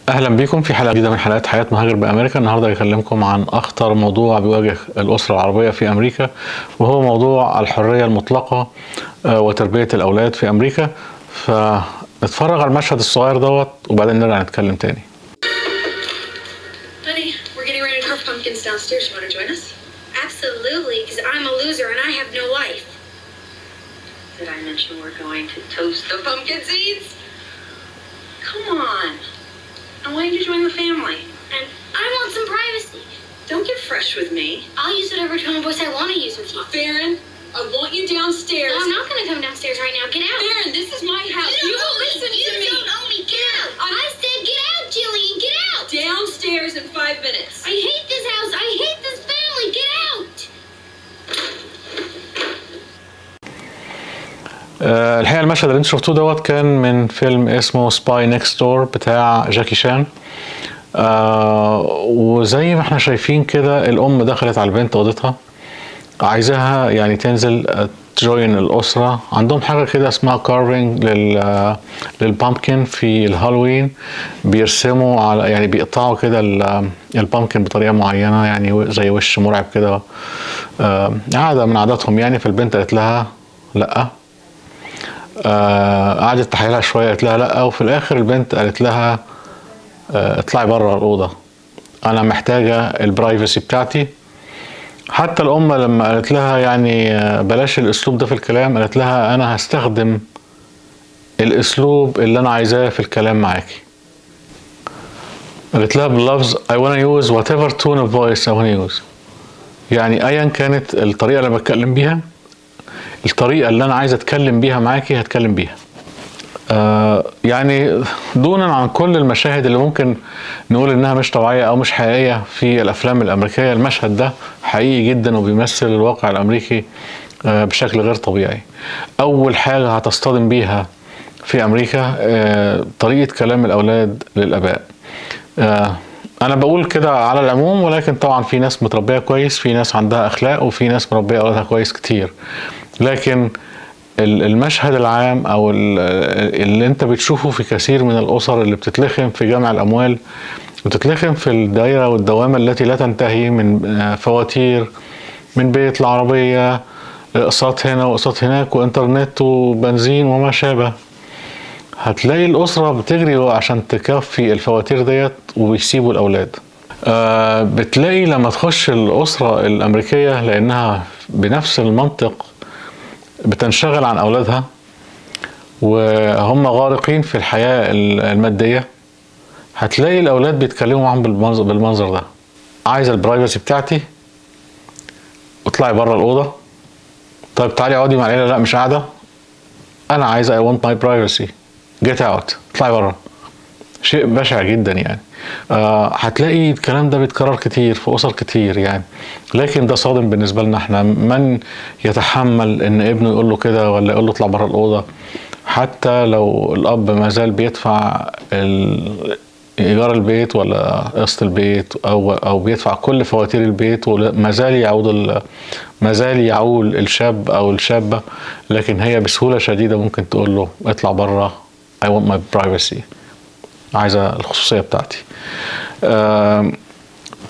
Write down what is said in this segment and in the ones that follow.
اهلا بيكم في حلقه جديده من حلقات حياه مهاجر بامريكا. النهارده هكلمكم عن اخطر موضوع بيواجه الاسره العربيه في امريكا، وهو موضوع الحريه المطلقه وتربيه الاولاد في امريكا. فنتفرج على المشهد الصغير دوت وبعدين نرجع نتكلم تاني. Honey, we're getting ready to carve pumpkins downstairs. You want to join us? Absolutely, because I'm a loser and I have no life. Did I mention we're going to toast the pumpkin seeds? Come on. I want you to join the family. And I want some privacy. Don't get fresh with me. I'll use whatever tone of voice I want to use with you. Farron, I want you downstairs. No, I'm not going to come downstairs right now. Get out. Farron, this is my house. You will listen to me. You don't own me. Get out. I said get out, Jillian. Get out. Downstairs in 5 minutes. I hate this house. I hate this family. Get out. الحقيقه المشهد اللي انتم شفتوه دوت كان من فيلم اسمه سباي نيكست دور بتاع جاكي شان. وزي ما احنا شايفين كده الام دخلت على البنت اوضتها عايزاها يعني تنزل تجوين الاسره. عندهم حاجه كده اسمها كارفينج للبامكن في الهالوين، بيرسموا على يعني بيقطعوا كده البامكن بطريقه معينه، يعني زي وش مرعب كده، عاده من عاداتهم يعني. فالبنت قالت لها لا، قعدت تحايلها شويه قالت لها لا، وفي الاخر البنت قالت لها اطلعي بره الاوضه، انا محتاجه البرايفسي بتاعتي. حتى الام لما قالت لها يعني بلاش الاسلوب ده في الكلام، قالت لها انا هستخدم الاسلوب اللي انا عايزاه في الكلام معاكي. قالت لها باللفظ I wanna use whatever tone of voice I wanna use، يعني ايا كانت الطريقه اللي بتكلم بيها، الطريقه اللي انا عايز اتكلم بيها معاكي هتكلم بيها. يعني دونا عن كل المشاهد اللي ممكن نقول انها مش طبيعيه او مش حقيقيه في الافلام الامريكيه، المشهد ده حقيقي جدا وبيمثل الواقع الامريكي بشكل غير طبيعي. اول حاجه هتصطدم بيها في امريكا طريقه كلام الاولاد للاباء. انا بقول كده على العموم، ولكن طبعا في ناس متربيه كويس، في ناس عندها اخلاق، وفي ناس مربيه اولادها كويس كتير. لكن المشهد العام او اللي انت بتشوفه في كثير من الاسر اللي بتتلخم في جمع الاموال، وتتلخم في الدائره والدوامه التي لا تنتهي من فواتير من بيت العربيه، اقساط هنا واقساط هناك وانترنت وبنزين وما شابه. هتلاقي الاسره بتجري عشان تكفي الفواتير ديت وبيسيبوا الاولاد. بتلاقي لما تخش الاسره الامريكيه لانها بنفس المنطق بتنشغل عن أولادها وهم غارقين في الحياة المادية، هتلاقي الأولاد بيتكلموا معاهم بالمنظر ده. عايزة البرايفسي بتاعتي، اطلعي بره الأوضة. طيب تعالي اقعدي مع العيلة، لا مش قاعدة، أنا عايزة I want my privacy, get out، اطلعي بره. شيء بشع جدا يعني. هتلاقي الكلام ده بيتكرر كتير في أسر كتير يعني، لكن ده صادم بالنسبة لنا احنا. من يتحمل ان ابنه يقول له كده ولا يقول له اطلع بره الأوضة؟ حتى لو الأب ما زال بيدفع إيجار البيت ولا قسط البيت أو بيدفع كل فواتير البيت، وما زال يعول الشاب أو الشابة، لكن هي بسهولة شديدة ممكن تقول له اطلع بره، I want my privacy، عايزة الخصوصية بتاعتي.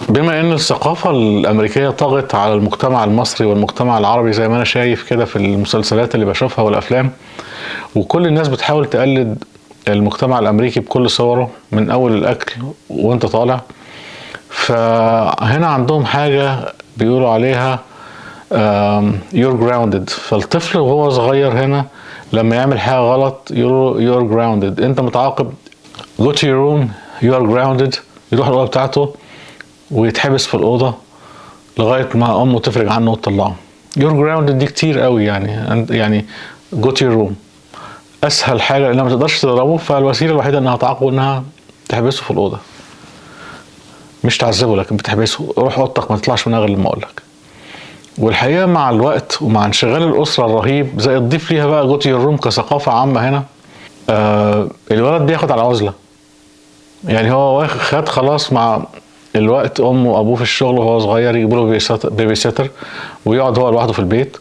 بما ان الثقافة الامريكية طغت على المجتمع المصري والمجتمع العربي زي ما انا شايف كده في المسلسلات اللي بشوفها والافلام، وكل الناس بتحاول تقلد المجتمع الامريكي بكل صوره من اول الاكل وانت طالع، فهنا عندهم حاجة بيقولوا عليها you're grounded. فالطفل وهو صغير هنا لما يعمل حاجة غلط يقولوا you're grounded، انت متعاقب، go to your room you are grounded، يروح الأوضة بتاعته ويتحبس في الأوضة لغاية ما أمه تفرج عنه وتطلعه. you're grounded دي كتير قوي يعني go to your room أسهل حاجة، لأنها ما تقدرش تضربه، فالوسيلة الوحيدة إنها تعاقبه إنها تحبسه في الأوضة، مش تعذبه لكن بتحبسه، روح أوضتك ما تطلعش منها غير لما أقولك. والحقيقة مع الوقت ومع انشغال الأسرة الرهيب، زي تضيف ليها بقى go to your room كثقافة عامة هنا، الولد بياخد على عزلة. يعني هو خد خلاص مع الوقت امه وابوه في الشغل وهو صغير يجيبوا له بيبي سيتر ويقعد هو لوحده في البيت،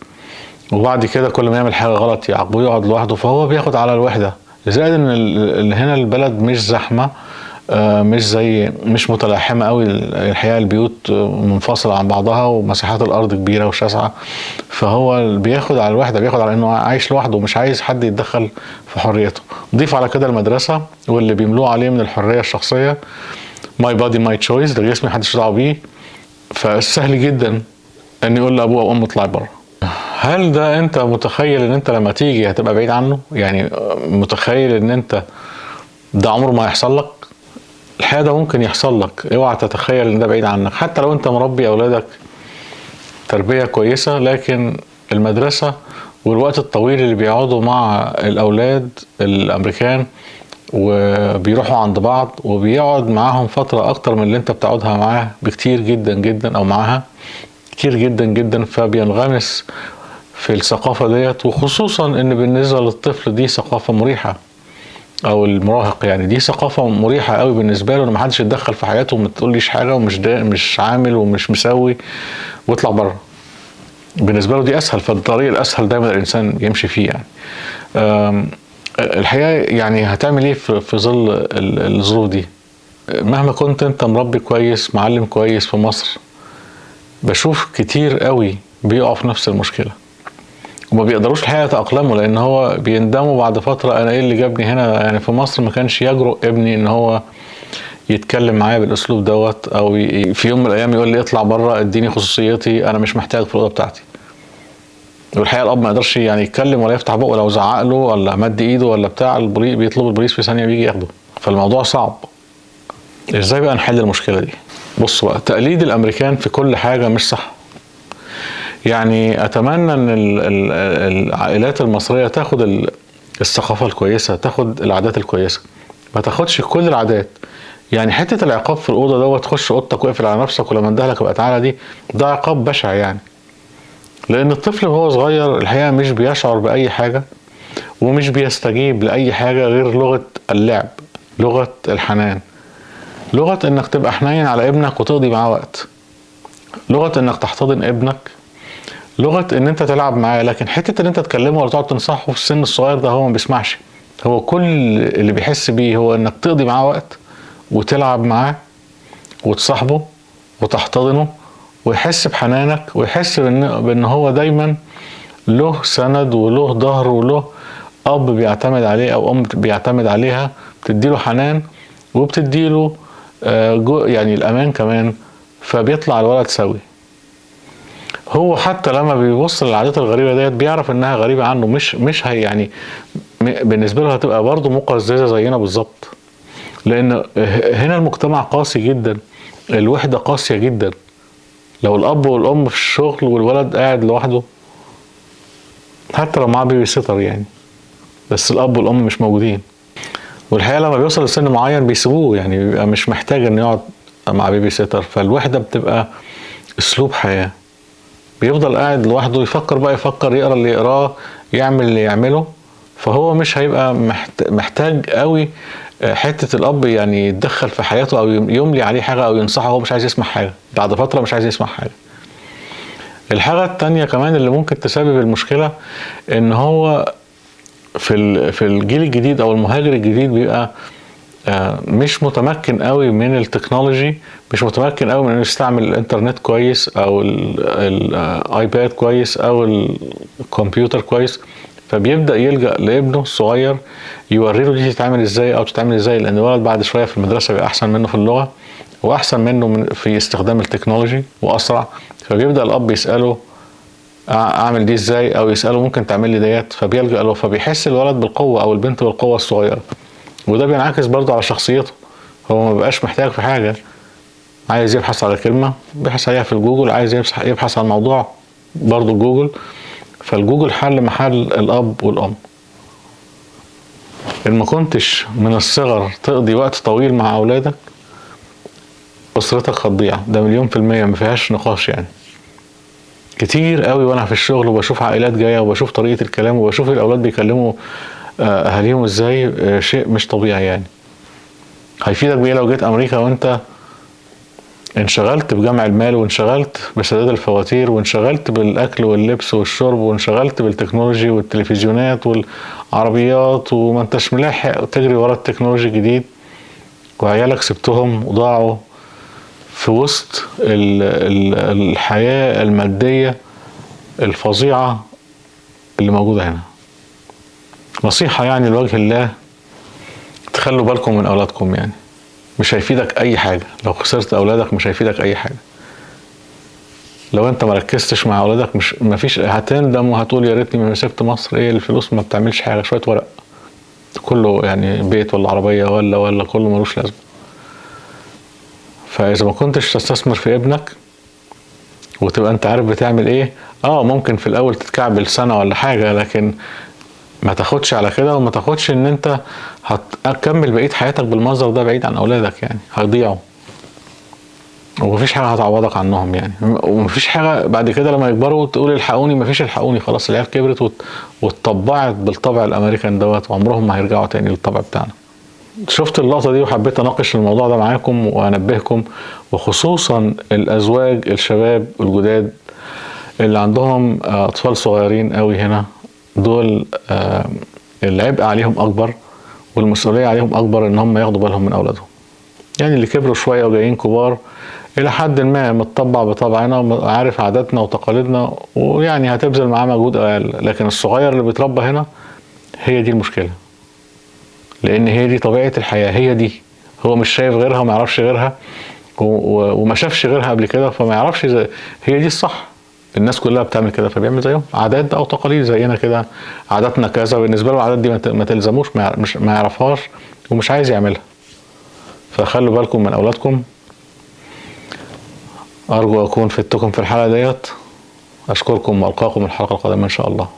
وبعد كده كل ما يعمل حاجه غلط يعاقبوه يقعد لوحده، فهو بياخد على الوحده. زائد ان هنا البلد مش زحمه، مش متلاحمة قوي. الحقيقة البيوت منفصلة عن بعضها ومساحات الأرض كبيرة وشاسعة، فهو بياخد على الوحدة، بياخد على إنه عايش لوحده ومش عايز حد يتدخل في حريته. ضيف على كده المدرسة واللي بيملوه عليه من الحرية الشخصية، ماي بادي ماي تشويس، ده جسمي محدش دعوه بيه. فسهل جدا ان يقول لابوه او امه اطلعي بره. هل ده انت متخيل ان انت لما تيجي هتبقى بعيد عنه؟ يعني متخيل ان انت ده عمره ما هيحصل لك؟ الحقيقه ده ممكن يحصل لك، اوعى تتخيل ان ده بعيد عنك. حتى لو انت مربي اولادك تربيه كويسه، لكن المدرسه والوقت الطويل اللي بيقعدوا مع الاولاد الامريكان وبيروحوا عند بعض وبيقعد معاهم فترة أكتر من اللي أنت بتقعدها معاه بكتير جدا جدا، أو معاها كتير جدا جدا، فبينغمس في الثقافة ديت. وخصوصا إن بالنسبة للطفل دي ثقافة مريحة، أو المراهق يعني دي ثقافة مريحة قوي بالنسبة له، إن محدش يتدخل في حياته وما تقوليش حاجة ومش مش عامل ومش مسوي واطلع بره. بالنسبة له دي أسهل، فالطريق الأسهل دايما الإنسان يمشي فيه يعني. الحقيقة يعني هتعمل ايه في ظل الظروف دي؟ مهما كنت انت مربي كويس، معلم كويس في مصر، بشوف كتير قوي بيقعوا في نفس المشكلة وما بيقدروش الحقيقة يتأقلموا، لان هو بيندموا بعد فترة انا ايه اللي جابني هنا. يعني في مصر ما كانش يجرؤ ابني ان هو يتكلم معايا بالاسلوب دوت، او في يوم من الايام يقول لي اطلع بره اديني خصوصيتي، انا مش محتاج في الأوضة بتاعتي. والحقيقه الاب ما يقدرش يعني يتكلم ولا يفتح بقه، لو زعق له ولا مد ايده ولا بتاع بيطلب البوليس في ثانيه بيجي ياخده. فالموضوع صعب. ازاي بقى نحل المشكله دي؟ بص بقى، تقليد الامريكان في كل حاجه مش صح. يعني اتمنى ان العائلات المصريه تاخد الثقافه الكويسه، تاخد العادات الكويسه، ما تاخدش كل العادات. يعني حته العقاب في الاوضه دوت، تخش اوضتك واقفل على نفسك ولما اندهلك ابقى تعالى، دي ده عقاب بشع يعني. لأن الطفل وهو صغير الحقيقة مش بيشعر بأي حاجة ومش بيستجيب لأي حاجة غير لغة اللعب، لغة الحنان، لغة إنك تبقى حنين على ابنك وتقضي معاه وقت، لغة إنك تحتضن ابنك، لغة إن أنت تلعب معاه. لكن حتة إن أنت تكلمه ولا تقعد تنصحه في السن الصغير ده هو ما بيسمعش. هو كل اللي بيحس بيه هو إنك تقضي معاه وقت وتلعب معاه وتصاحبه وتحتضنه، ويحس بحنانك ويحس بان هو دايما له سند وله ظهر وله اب بيعتمد عليه او ام بيعتمد عليها، بتديله حنان وبتديله يعني الامان كمان. فبيطلع الولد سوي. هو حتى لما بيبص للعادات الغريبه ديت بيعرف انها غريبه عنه، مش هي يعني بالنسبه له هتبقى برضه مقززه زينا بالظبط. لان هنا المجتمع قاسي جدا، الوحده قاسيه جدا. لو الاب والام في الشغل والولد قاعد لوحده، حتى لو معاه بيبي سيتر يعني، بس الاب والام مش موجودين. والحقيقه لما بيوصل لسن معين بيسيبوه، يعني بيبقى مش محتاج انه يقعد مع بيبي سيتر. فالوحده بتبقى اسلوب حياه، بيفضل قاعد لوحده، يفكر يقرا اللي يقراه، يعمل اللي يعمله. فهو مش هيبقى محتاج قوي حته الاب يعني يتدخل في حياته او يملي عليه حاجه او ينصحه. هو مش عايز يسمع حاجه، بعد فتره مش عايز يسمع حاجه. الحاجه التانيه كمان اللي ممكن تسبب المشكله، ان هو في الجيل الجديد او المهاجر الجديد بيبقى مش متمكن قوي من التكنولوجي، مش متمكن قوي من انه يستعمل الانترنت كويس او الايباد كويس او الكمبيوتر كويس. فبيبدأ يلجأ لابنه الصغير يوري له دي تتعمل ازاي او تتعمل ازاي، لان الولد بعد شويه في المدرسه بيبقى احسن منه في اللغه واحسن منه في استخدام التكنولوجي واسرع. فبيبدأ الاب يسأله اعمل دي ازاي، او يسأله ممكن تعمل لي ديت، فبيلجأ له. فبيحس الولد بالقوه او البنت بالقوه الصغيره، وده بينعكس برضه على شخصيته. هو ما بقاش محتاج في حاجه، عايز يبحث على كلمه بيبحث عليها في الجوجل، عايز يبحث عن موضوع برضه جوجل. فالجوجل حل محل الاب والام. إن ما كنتش من الصغر تقضي وقت طويل مع اولادك، اسرتك هتضيع، ده 100% ما فيهاش نقاش يعني. كتير قوي وانا في الشغل وبشوف عائلات جايه وبشوف طريقه الكلام وبشوف الاولاد بيكلموا اهاليهم ازاي، شيء مش طبيعي يعني. هيفيدك بايه لو جيت امريكا وانت انشغلت بجمع المال وانشغلت بسداد الفواتير وانشغلت بالاكل واللبس والشرب وانشغلت بالتكنولوجي والتلفزيونات والعربيات، وما انتش ملاحق تجري ورا التكنولوجي الجديد، وعيالك سبتهم وضاعوا في وسط الحياة المادية الفظيعة اللي موجودة هنا. نصيحة يعني لوجه الله، تخلوا بالكم من أولادكم. يعني مش هيفيدك أي حاجة لو خسرت أولادك، مش هيفيدك أي حاجة. لو أنت مركزتش مع أولادك مفيش، هتندم وهتقول يا ريتني ما سبت مصر. إيه الفلوس ما بتعملش حاجة، شوية ورق كله، يعني بيت ولا عربية ولا كله ملوش لازمة. فإذا ما كنتش تستثمر في ابنك وتبقى أنت عارف بتعمل إيه، ممكن في الأول تتكعبل سنة ولا حاجة، لكن ما تاخدش على كده، وما تاخدش ان انت هتكمل بقية حياتك بالمنظر ده بعيد عن اولادك. يعني هيضيعوا ومفيش حاجة هتعوضك عنهم يعني. ومفيش حاجة بعد كده لما يكبروا تقول الحقوني، مفيش الحقوني، خلاص العيال كبرت واتطبعت بالطبع الامريكان دوت، وعمرهم ما هيرجعوا تاني للطبع بتاعنا. شفت اللقطة دي وحبيت اناقش الموضوع ده معاكم وانبهكم، وخصوصا الازواج الشباب الجداد اللي عندهم اطفال صغيرين قوي هنا. دول العبء عليهم اكبر والمسؤولية عليهم اكبر ان هم ياخدوا بالهم من اولادهم. يعني اللي كبروا شوية وجايين كبار الى حد ما متطبع بطبعنا وعارف عاداتنا وتقاليدنا، ويعني هتبذل معاه مجهود اقل. لكن الصغير اللي بيتربى هنا هي دي المشكلة، لان هي دي طبيعة الحياة، هي دي، هو مش شايف غيرها وما يعرفش غيرها وما شافش غيرها قبل كده، فما يعرفش هي دي الصح. الناس كلها بتعمل كده فبيعمل زيهم. عادات او تقاليد زينا كده، عاداتنا كذا، بالنسبه له العادات دي ما تلزموش، ما يعرفهاش ومش عايز يعملها. فخلوا بالكم من اولادكم. ارجو اكون فدتكم في الحلقه ديت. اشكركم والقاكم الحلقه القادمه ان شاء الله.